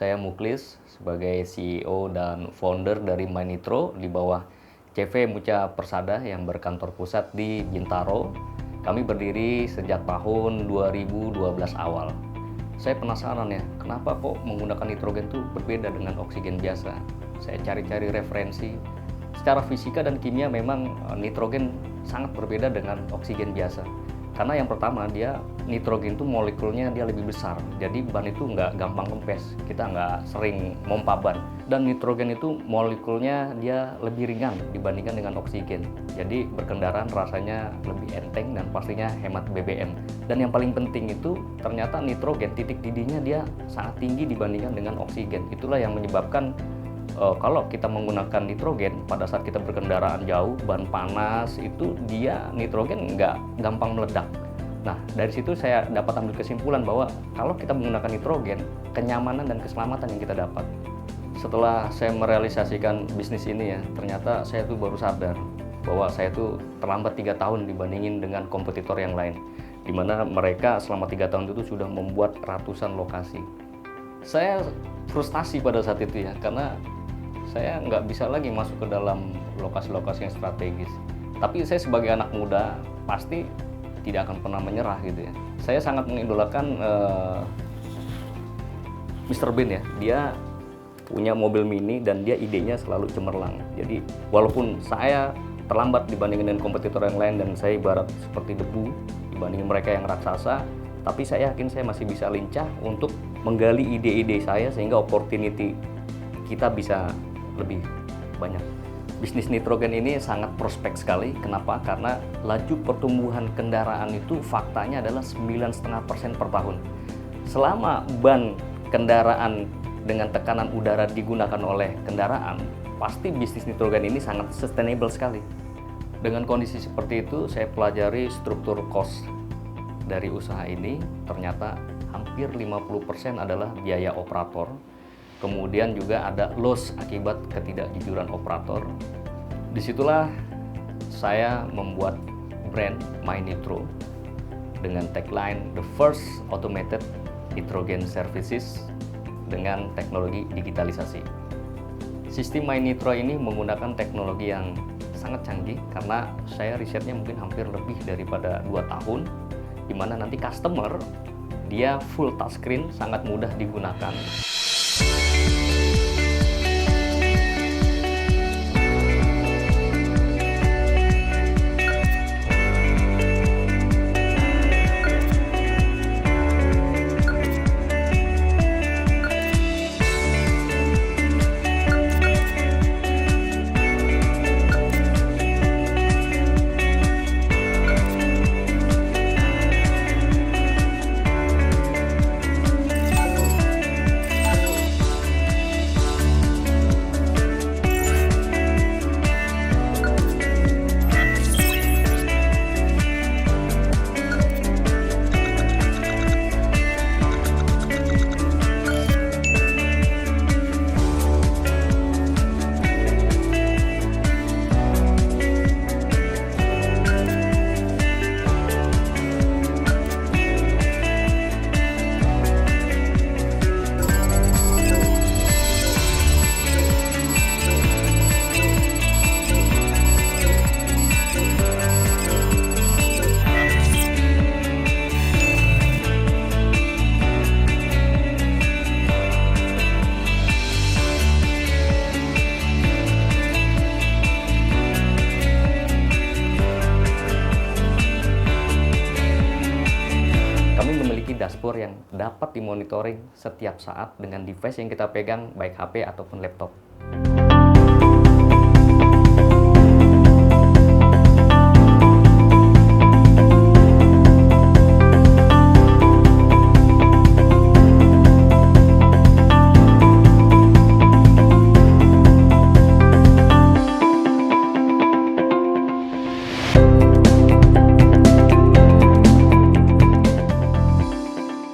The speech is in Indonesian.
saya Muklis sebagai CEO dan founder dari MyNitro di bawah CV Muca Persada yang berkantor pusat di Bintaro. Kami berdiri sejak tahun 2012 awal. Saya penasaran ya, kenapa kok menggunakan nitrogen itu berbeda dengan oksigen biasa? Saya cari-cari referensi. Secara fisika dan kimia memang nitrogen sangat berbeda dengan oksigen biasa. Karena yang pertama, nitrogen itu molekulnya dia lebih besar, jadi ban itu nggak gampang kempes, kita nggak sering mompa ban. Dan nitrogen itu molekulnya dia lebih ringan dibandingkan dengan oksigen, jadi berkendaraan rasanya lebih enteng dan pastinya hemat BBM. Dan yang paling penting itu ternyata nitrogen titik didihnya dia sangat tinggi dibandingkan dengan oksigen. Itulah yang menyebabkan kalau kita menggunakan nitrogen pada saat kita berkendaraan jauh, ban panas, itu nitrogen nggak gampang meledak. Nah, dari situ saya dapat ambil kesimpulan bahwa kalau kita menggunakan nitrogen, kenyamanan dan keselamatan yang kita dapat. Setelah saya merealisasikan bisnis ini ya, ternyata saya tuh baru sadar bahwa saya tuh terlambat 3 tahun dibandingin dengan kompetitor yang lain, di mana mereka selama 3 tahun itu sudah membuat ratusan lokasi. Saya frustasi pada saat itu ya, karena saya nggak bisa lagi masuk ke dalam lokasi-lokasi yang strategis. Tapi saya sebagai anak muda pasti tidak akan pernah menyerah gitu ya. Saya sangat mengidolakan Mr. Bean ya. Dia punya mobil mini dan dia idenya selalu cemerlang. Jadi walaupun saya terlambat dibandingin dengan kompetitor yang lain dan saya ibarat seperti debu dibandingin mereka yang raksasa, tapi saya yakin saya masih bisa lincah untuk menggali ide-ide saya sehingga opportunity kita bisa lebih banyak. Bisnis nitrogen ini sangat prospek sekali. Kenapa? Karena laju pertumbuhan kendaraan itu faktanya adalah 9,5% per tahun. Selama ban kendaraan dengan tekanan udara digunakan oleh kendaraan, pasti bisnis nitrogen ini sangat sustainable sekali. Dengan kondisi seperti itu, saya pelajari struktur cost dari usaha ini. Ternyata hampir 50% adalah biaya operator. Kemudian juga ada loss akibat ketidakjujuran operator. Disitulah saya membuat brand MyNitro dengan tagline The First Automated Nitrogen Services dengan teknologi digitalisasi. Sistem MyNitro ini menggunakan teknologi yang sangat canggih karena saya risetnya mungkin hampir lebih daripada 2 tahun, di mana nanti customer dia full touchscreen, sangat mudah digunakan. Dashboard yang dapat dimonitoring setiap saat dengan device yang kita pegang, baik HP ataupun laptop.